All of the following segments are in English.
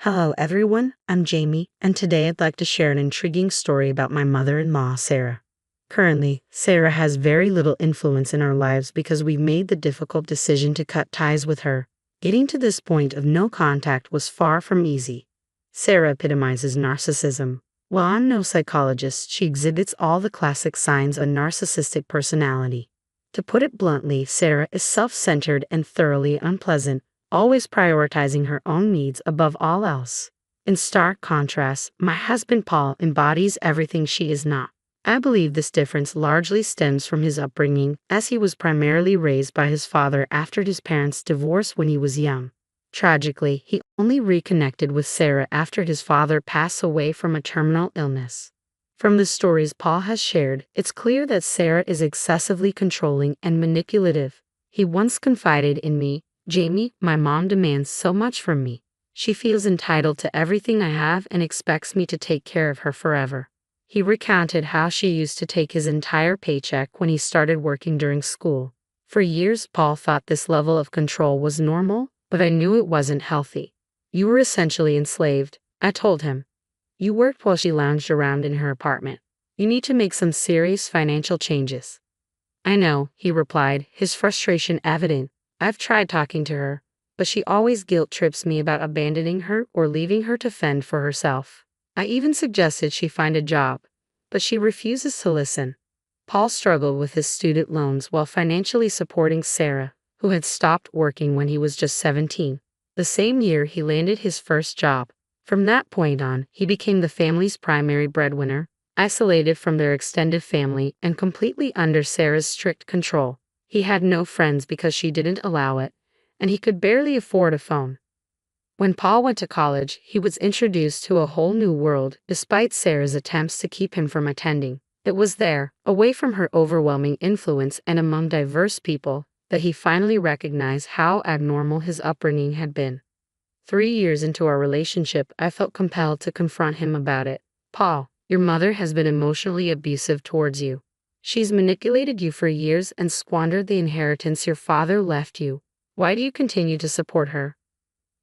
Hello everyone, I'm Jamie, and today I'd like to share an intriguing story about my mother-in-law, Sarah. Currently, Sarah has very little influence in our lives because we've made the difficult decision to cut ties with her. Getting to this point of no contact was far from easy. Sarah epitomizes narcissism. While I'm no psychologist, she exhibits all the classic signs of a narcissistic personality. To put it bluntly, Sarah is self-centered and thoroughly unpleasant, always prioritizing her own needs above all else. In stark contrast, my husband Paul embodies everything she is not. I believe this difference largely stems from his upbringing, as he was primarily raised by his father after his parents' divorce when he was young. Tragically, he only reconnected with Sarah after his father passed away from a terminal illness. From the stories Paul has shared, it's clear that Sarah is excessively controlling and manipulative. He once confided in me, "Jamie, my mom demands so much from me. She feels entitled to everything I have and expects me to take care of her forever." He recounted how she used to take his entire paycheck when he started working during school. For years, Paul thought this level of control was normal, but I knew it wasn't healthy. "You were essentially enslaved," I told him. "You worked while she lounged around in her apartment. You need to make some serious financial changes." "I know," he replied, his frustration evident. "I've tried talking to her, but she always guilt trips me about abandoning her or leaving her to fend for herself. I even suggested she find a job, but she refuses to listen." Paul struggled with his student loans while financially supporting Sarah, who had stopped working when he was just 17. The same year he landed his first job. From that point on, he became the family's primary breadwinner, isolated from their extended family and completely under Sarah's strict control. He had no friends because she didn't allow it, and he could barely afford a phone. When Paul went to college, he was introduced to a whole new world, despite Sarah's attempts to keep him from attending. It was there, away from her overwhelming influence and among diverse people, that he finally recognized how abnormal his upbringing had been. 3 years into our relationship, I felt compelled to confront him about it. "Paul, your mother has been emotionally abusive towards you. She's manipulated you for years and squandered the inheritance your father left you. Why do you continue to support her?"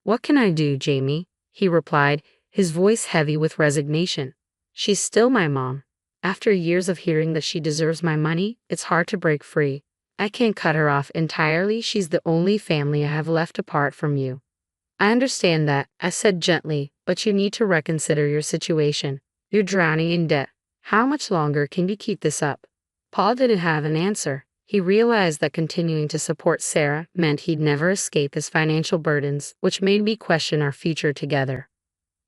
"What can I do, Jamie?" he replied, his voice heavy with resignation. "She's still my mom. After years of hearing that she deserves my money, it's hard to break free. I can't cut her off entirely. She's the only family I have left apart from you." "I understand that," I said gently, "but you need to reconsider your situation. You're drowning in debt. How much longer can you keep this up?" Paul didn't have an answer. He realized that continuing to support Sarah meant he'd never escape his financial burdens, which made me question our future together.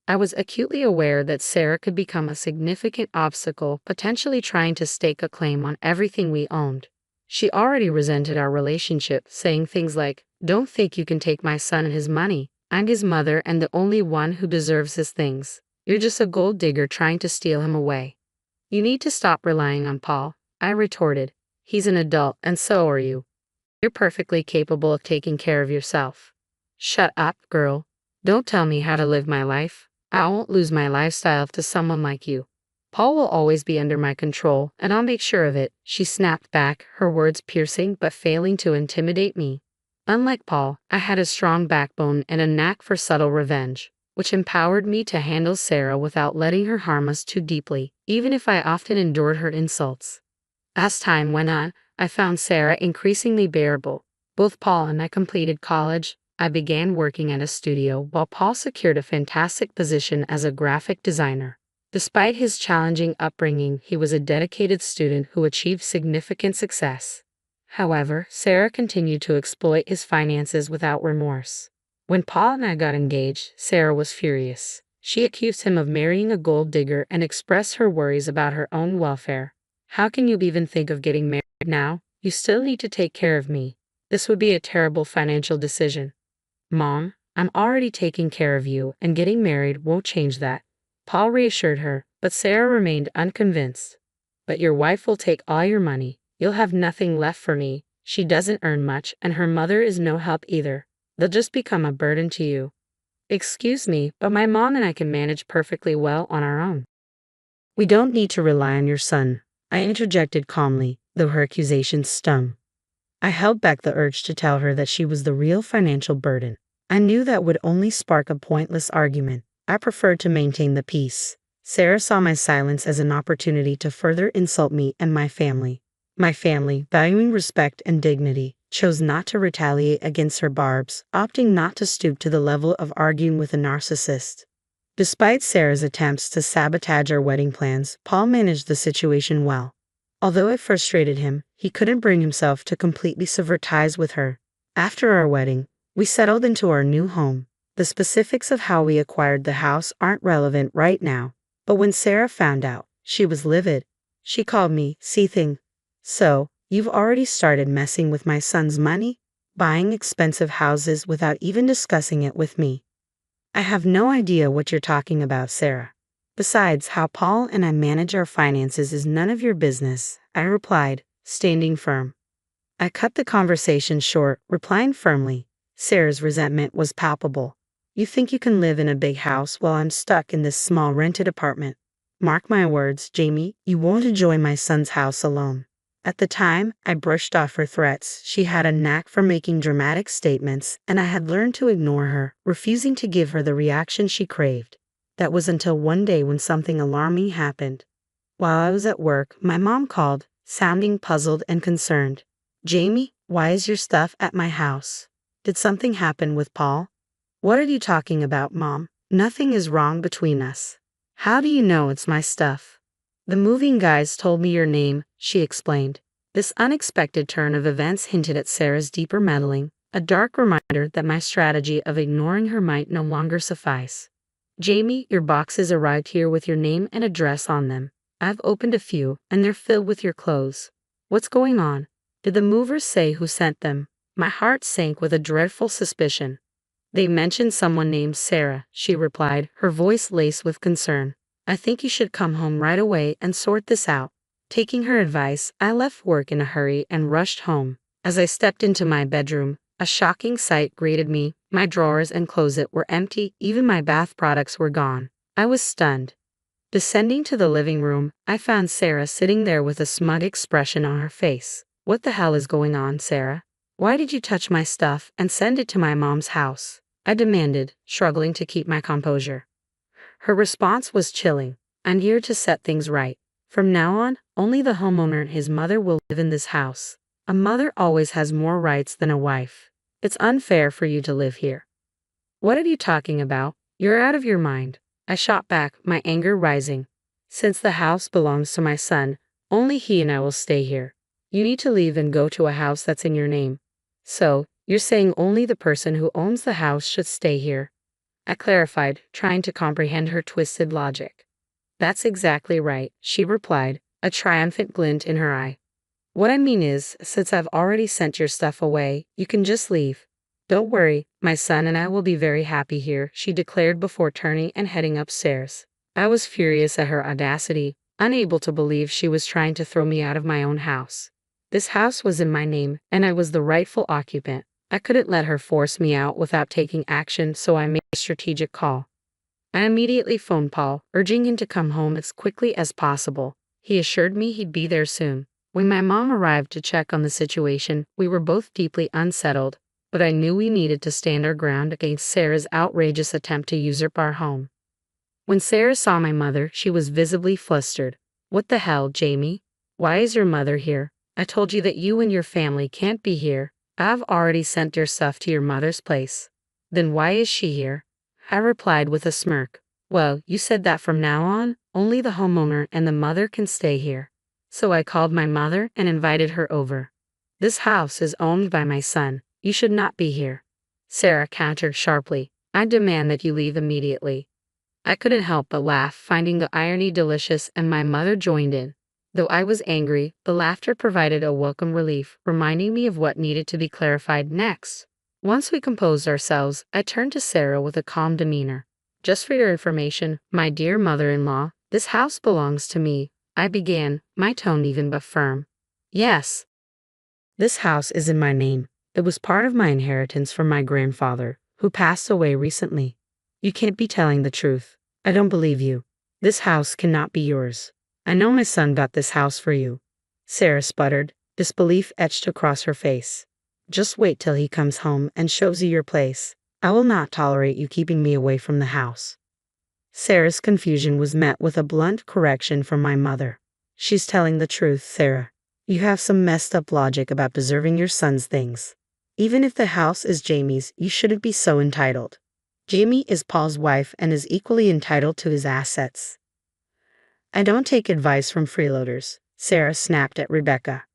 I was acutely aware that Sarah could become a significant obstacle, potentially trying to stake a claim on everything we owned. She already resented our relationship, saying things like, "Don't think you can take my son and his money. I'm his mother and the only one who deserves his things. You're just a gold digger trying to steal him away." "You need to stop relying on Paul," I retorted. "He's an adult, and so are you. You're perfectly capable of taking care of yourself." "Shut up, girl. Don't tell me how to live my life. I won't lose my lifestyle to someone like you. Paul will always be under my control, and I'll make sure of it," she snapped back, her words piercing but failing to intimidate me. Unlike Paul, I had a strong backbone and a knack for subtle revenge, which empowered me to handle Sarah without letting her harm us too deeply, even if I often endured her insults. As time went on, I found Sarah increasingly bearable. Both Paul and I completed college. I began working at a studio while Paul secured a fantastic position as a graphic designer. Despite his challenging upbringing, he was a dedicated student who achieved significant success. However, Sarah continued to exploit his finances without remorse. When Paul and I got engaged, Sarah was furious. She accused him of marrying a gold digger and expressed her worries about her own welfare. "How can you even think of getting married now? You still need to take care of me. This would be a terrible financial decision." "Mom, I'm already taking care of you, and getting married won't change that," Paul reassured her, but Sarah remained unconvinced. "But your wife will take all your money. You'll have nothing left for me. She doesn't earn much, and her mother is no help either. They'll just become a burden to you." "Excuse me, but my mom and I can manage perfectly well on our own." "We don't need to rely on your son," I interjected calmly, though her accusations stung. I held back the urge to tell her that she was the real financial burden. I knew that would only spark a pointless argument. I preferred to maintain the peace. Sarah saw my silence as an opportunity to further insult me and my family. My family, valuing respect and dignity, chose not to retaliate against her barbs, opting not to stoop to the level of arguing with a narcissist. Despite Sarah's attempts to sabotage our wedding plans, Paul managed the situation well. Although it frustrated him, he couldn't bring himself to completely sever ties with her. After our wedding, we settled into our new home. The specifics of how we acquired the house aren't relevant right now, but when Sarah found out, she was livid. She called me seething. "So, you've already started messing with my son's money? Buying expensive houses without even discussing it with me?" "I have no idea what you're talking about, Sarah. Besides, how Paul and I manage our finances is none of your business," I replied, standing firm. I cut the conversation short, replying firmly. Sarah's resentment was palpable. "You think you can live in a big house while I'm stuck in this small rented apartment? Mark my words, Jamie, you won't enjoy my son's house alone." At the time, I brushed off her threats. She had a knack for making dramatic statements, and I had learned to ignore her, refusing to give her the reaction she craved. That was until one day when something alarming happened. While I was at work, my mom called, sounding puzzled and concerned. "Jamie, why is your stuff at my house? Did something happen with Paul?" "What are you talking about, Mom? Nothing is wrong between us." "How do you know it's my stuff?" "The moving guys told me your name," she explained. This unexpected turn of events hinted at Sarah's deeper meddling, a dark reminder that my strategy of ignoring her might no longer suffice. "Jamie, your boxes arrived here with your name and address on them. I've opened a few, and they're filled with your clothes. What's going on? Did the movers say who sent them?" My heart sank with a dreadful suspicion. "They mentioned someone named Sarah," she replied, her voice laced with concern. "I think you should come home right away and sort this out." Taking her advice, I left work in a hurry and rushed home. As I stepped into my bedroom, a shocking sight greeted me. My drawers and closet were empty, even my bath products were gone. I was stunned. Descending to the living room, I found Sarah sitting there with a smug expression on her face. "What the hell is going on, Sarah? Why did you touch my stuff and send it to my mom's house?" I demanded, struggling to keep my composure. Her response was chilling. "I'm here to set things right. From now on, only the homeowner and his mother will live in this house. A mother always has more rights than a wife. It's unfair for you to live here." "What are you talking about? You're out of your mind." I shot back, my anger rising. "Since the house belongs to my son, only he and I will stay here. You need to leave and go to a house that's in your name." "So, you're saying only the person who owns the house should stay here?" I clarified, trying to comprehend her twisted logic. "That's exactly right," she replied, a triumphant glint in her eye. "What I mean is, since I've already sent your stuff away, you can just leave. Don't worry, my son and I will be very happy here," she declared before turning and heading upstairs. I was furious at her audacity, unable to believe she was trying to throw me out of my own house. This house was in my name, and I was the rightful occupant. I couldn't let her force me out without taking action, so I made a strategic call. I immediately phoned Paul, urging him to come home as quickly as possible. He assured me he'd be there soon. When my mom arrived to check on the situation, we were both deeply unsettled, but I knew we needed to stand our ground against Sarah's outrageous attempt to usurp our home. When Sarah saw my mother, she was visibly flustered. "What the hell, Jamie? Why is your mother here? I told you that you and your family can't be here. I've already sent your stuff to your mother's place." "Then why is she here?" I replied with a smirk. "Well, you said that from now on, only the homeowner and the mother can stay here. So I called my mother and invited her over. This house is owned by my son. You should not be here." Sarah countered sharply. "I demand that you leave immediately." I couldn't help but laugh, finding the irony delicious, and my mother joined in. Though I was angry, the laughter provided a welcome relief, reminding me of what needed to be clarified next. Once we composed ourselves, I turned to Sarah with a calm demeanor. "Just for your information, my dear mother-in-law, this house belongs to me," I began, my tone even but firm. "Yes. This house is in my name. It was part of my inheritance from my grandfather, who passed away recently. You can't be telling the truth. I don't believe you. This house cannot be yours. I know my son got this house for you." Sarah sputtered, disbelief etched across her face. "Just wait till he comes home and shows you your place. I will not tolerate you keeping me away from the house. Sarah's confusion was met with a blunt correction from my mother. She's telling the truth, Sarah. You have some messed up logic about deserving your son's things. Even if the house is Jamie's, you shouldn't be so entitled. Jamie is Paul's wife and is equally entitled to his assets. I don't take advice from freeloaders, Sarah snapped at Rebecca.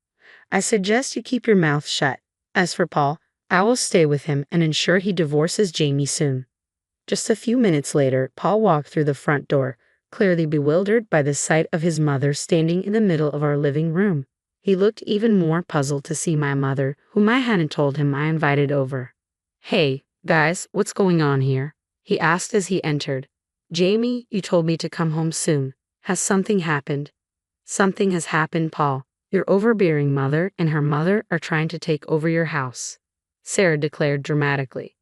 I suggest you keep your mouth shut. As for Paul, I will stay with him and ensure he divorces Jamie soon. Just a few minutes later, Paul walked through the front door, clearly bewildered by the sight of his mother standing in the middle of our living room. He looked even more puzzled to see my mother, whom I hadn't told him I invited over. Hey, guys, what's going on here? He asked as he entered. Jamie, you told me to come home soon. Has something happened? Something has happened, Paul. Your overbearing mother and her mother are trying to take over your house, Sarah declared dramatically.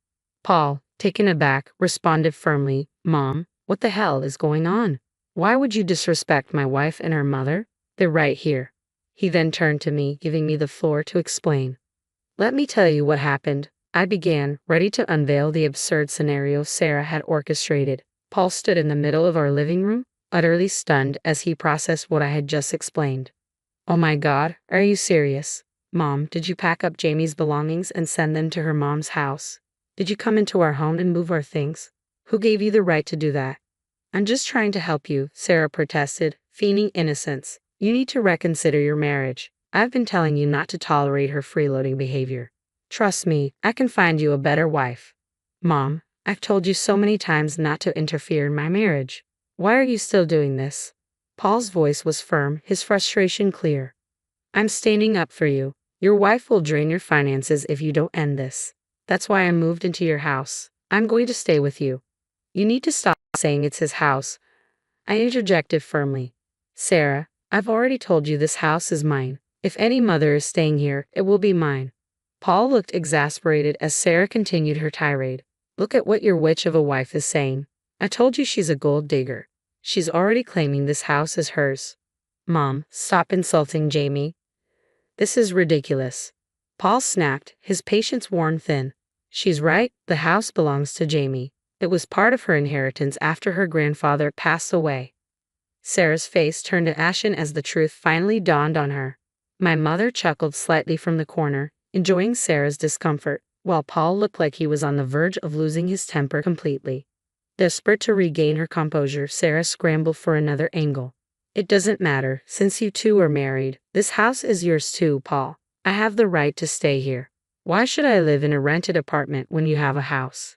Paul, taken aback, responded firmly, Mom, what the hell is going on? Why would you disrespect my wife and her mother? They're right here. He then turned to me, giving me the floor to explain. Let me tell you what happened, I began, ready to unveil the absurd scenario Sarah had orchestrated. Paul stood in the middle of our living room, utterly stunned as he processed what I had just explained. Oh my God, are you serious? Mom, did you pack up Jamie's belongings and send them to her mom's house? Did you come into our home and move our things? Who gave you the right to do that? I'm just trying to help you, Sarah protested, feigning innocence. You need to reconsider your marriage. I've been telling you not to tolerate her freeloading behavior. Trust me, I can find you a better wife. Mom, I've told you so many times not to interfere in my marriage. Why are you still doing this? Paul's voice was firm, his frustration clear. I'm standing up for you. Your wife will drain your finances if you don't end this. That's why I moved into your house. I'm going to stay with you. You need to stop saying it's his house. I interjected firmly. Sarah, I've already told you this house is mine. If any mother is staying here, it will be mine. Paul looked exasperated as Sarah continued her tirade. Look at what your witch of a wife is saying. I told you she's a gold digger. She's already claiming this house is hers. Mom, stop insulting Jamie. This is ridiculous. Paul snapped, his patience worn thin. She's right, the house belongs to Jamie. It was part of her inheritance after her grandfather passed away. Sarah's face turned ashen as the truth finally dawned on her. My mother chuckled slightly from the corner, enjoying Sarah's discomfort, while Paul looked like he was on the verge of losing his temper completely. Desperate to regain her composure, Sarah scrambled for another angle. It doesn't matter, since you two are married. This house is yours too, Paul. I have the right to stay here. Why should I live in a rented apartment when you have a house?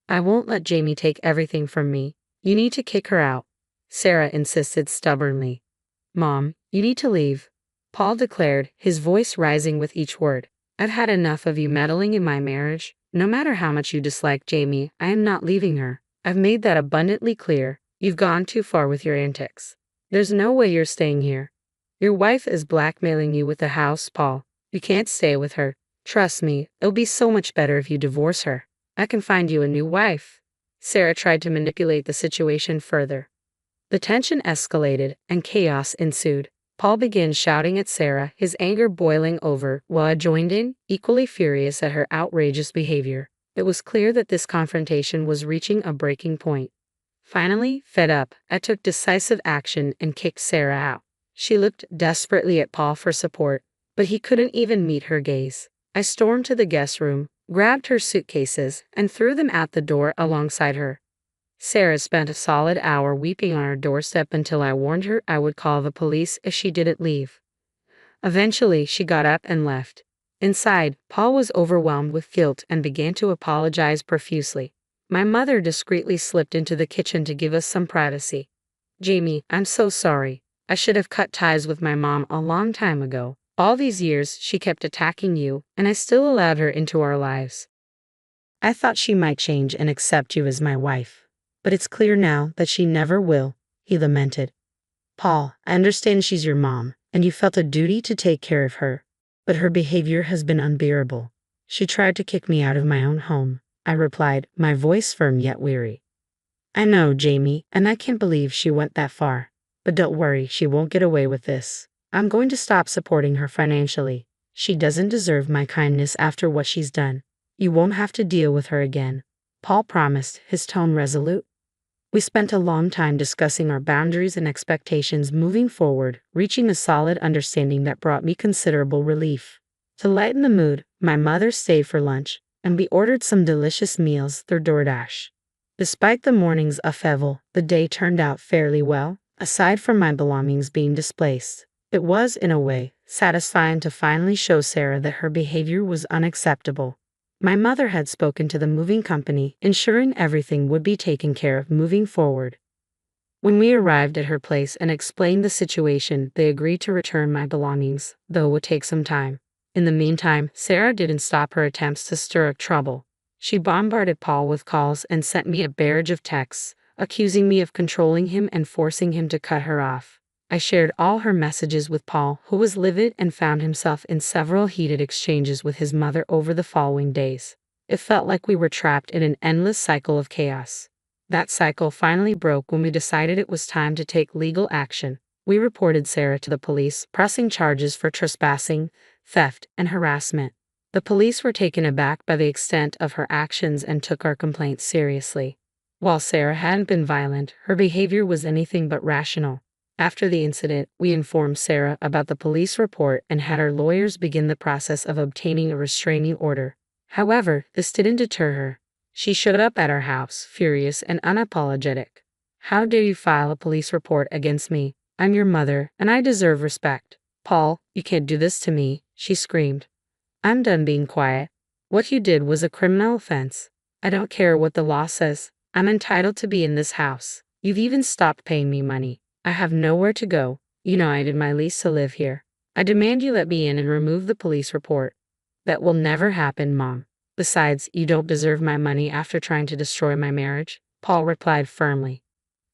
I won't let Jamie take everything from me. You need to kick her out, Sarah insisted stubbornly. Mom, you need to leave, Paul declared, his voice rising with each word. I've had enough of you meddling in my marriage. No matter how much you dislike Jamie, I am not leaving her. I've made that abundantly clear. You've gone too far with your antics. There's no way you're staying here. Your wife is blackmailing you with the house, Paul. You can't stay with her. Trust me, it'll be so much better if you divorce her. I can find you a new wife. Sarah tried to manipulate the situation further. The tension escalated, and chaos ensued. Paul began shouting at Sarah, his anger boiling over, while I joined in, equally furious at her outrageous behavior. It was clear that this confrontation was reaching a breaking point. Finally, fed up, I took decisive action and kicked Sarah out. She looked desperately at Paul for support, but he couldn't even meet her gaze. I stormed to the guest room, grabbed her suitcases, and threw them out the door alongside her. Sarah spent a solid hour weeping on our doorstep until I warned her I would call the police if she didn't leave. Eventually, she got up and left. Inside, Paul was overwhelmed with guilt and began to apologize profusely. My mother discreetly slipped into the kitchen to give us some privacy. Jamie, I'm so sorry. I should have cut ties with my mom a long time ago. All these years, she kept attacking you, and I still allowed her into our lives. I thought she might change and accept you as my wife. But it's clear now that she never will, he lamented. Paul, I understand she's your mom, and you felt a duty to take care of her. But her behavior has been unbearable. She tried to kick me out of my own home, I replied, my voice firm yet weary. I know, Jamie, and I can't believe she went that far. But don't worry, she won't get away with this. I'm going to stop supporting her financially. She doesn't deserve my kindness after what she's done. You won't have to deal with her again. Paul promised, his tone resolute. We spent a long time discussing our boundaries and expectations moving forward, reaching a solid understanding that brought me considerable relief. To lighten the mood, my mother stayed for lunch, and we ordered some delicious meals through DoorDash. Despite the morning's upheaval, the day turned out fairly well, aside from my belongings being displaced. It was, in a way, satisfying to finally show Sarah that her behavior was unacceptable. My mother had spoken to the moving company, ensuring everything would be taken care of moving forward. When we arrived at her place and explained the situation, they agreed to return my belongings, though it would take some time. In the meantime, Sarah didn't stop her attempts to stir up trouble. She bombarded Paul with calls and sent me a barrage of texts, accusing me of controlling him and forcing him to cut her off. I shared all her messages with Paul, who was livid and found himself in several heated exchanges with his mother over the following days. It felt like we were trapped in an endless cycle of chaos. That cycle finally broke when we decided it was time to take legal action. We reported Sarah to the police, pressing charges for trespassing, theft, and harassment. The police were taken aback by the extent of her actions and took our complaints seriously. While Sarah hadn't been violent, her behavior was anything but rational. After the incident, we informed Sarah about the police report and had our lawyers begin the process of obtaining a restraining order. However, this didn't deter her. She showed up at our house, furious and unapologetic. "How dare you file a police report against me? I'm your mother, and I deserve respect. Paul, you can't do this to me," she screamed. "I'm done being quiet. What you did was a criminal offense. I don't care what the law says. I'm entitled to be in this house. You've even stopped paying me money. I have nowhere to go. You know I did my lease to live here. I demand you let me in and remove the police report." "That will never happen, Mom. Besides, you don't deserve my money after trying to destroy my marriage," Paul replied firmly.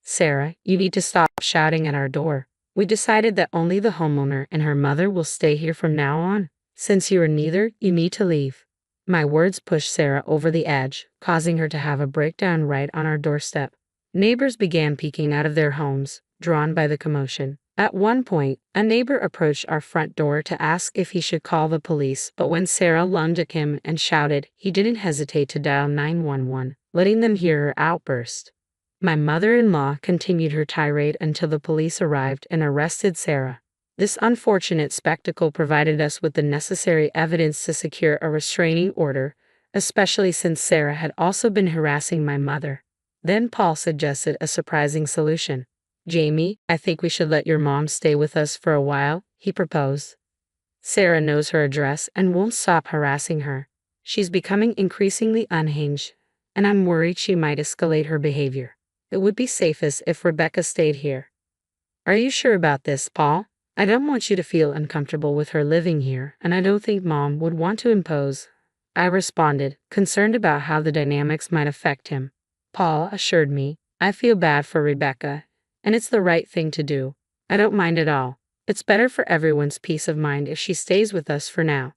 "Sarah, you need to stop shouting at our door. We decided that only the homeowner and her mother will stay here from now on. Since you are neither, you need to leave." My words pushed Sarah over the edge, causing her to have a breakdown right on our doorstep. Neighbors began peeking out of their homes, drawn by the commotion. At one point, a neighbor approached our front door to ask if he should call the police, but when Sarah lunged at him and shouted, he didn't hesitate to dial 911, letting them hear her outburst. My mother-in-law continued her tirade until the police arrived and arrested Sarah. This unfortunate spectacle provided us with the necessary evidence to secure a restraining order, especially since Sarah had also been harassing my mother. Then Paul suggested a surprising solution. "Jamie, I think we should let your mom stay with us for a while," he proposed. "Sarah knows her address and won't stop harassing her. She's becoming increasingly unhinged, and I'm worried she might escalate her behavior. It would be safest if Rebecca stayed here." "Are you sure about this, Paul? I don't want you to feel uncomfortable with her living here, and I don't think Mom would want to impose," I responded, concerned about how the dynamics might affect him. Paul assured me, "I feel bad for Rebecca, and it's the right thing to do. I don't mind at all. It's better for everyone's peace of mind if she stays with us for now."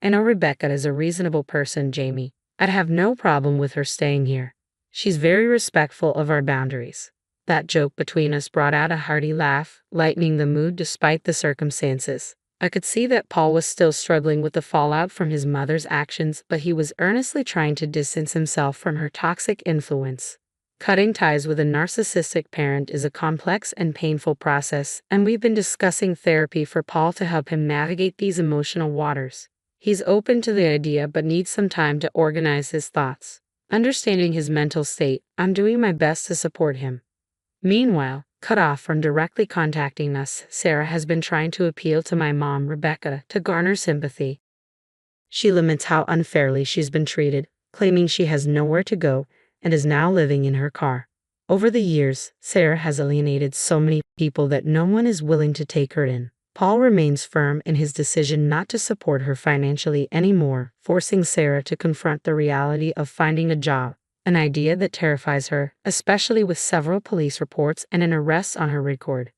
"I know Rebecca is a reasonable person, Jamie. I'd have no problem with her staying here. She's very respectful of our boundaries." That joke between us brought out a hearty laugh, lightening the mood despite the circumstances. I could see that Paul was still struggling with the fallout from his mother's actions, but he was earnestly trying to distance himself from her toxic influence. Cutting ties with a narcissistic parent is a complex and painful process, and we've been discussing therapy for Paul to help him navigate these emotional waters. He's open to the idea but needs some time to organize his thoughts. Understanding his mental state, I'm doing my best to support him. Meanwhile, cut off from directly contacting us, Sarah has been trying to appeal to my mom, Rebecca, to garner sympathy. She laments how unfairly she's been treated, claiming she has nowhere to go and is now living in her car. Over the years, Sarah has alienated so many people that no one is willing to take her in. Paul remains firm in his decision not to support her financially anymore, forcing Sarah to confront the reality of finding a job, an idea that terrifies her, especially with several police reports and an arrest on her record.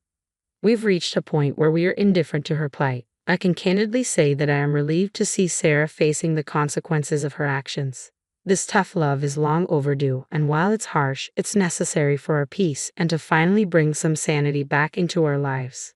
We've reached a point where we are indifferent to her plight. I can candidly say that I am relieved to see Sarah facing the consequences of her actions. This tough love is long overdue, and while it's harsh, it's necessary for our peace and to finally bring some sanity back into our lives.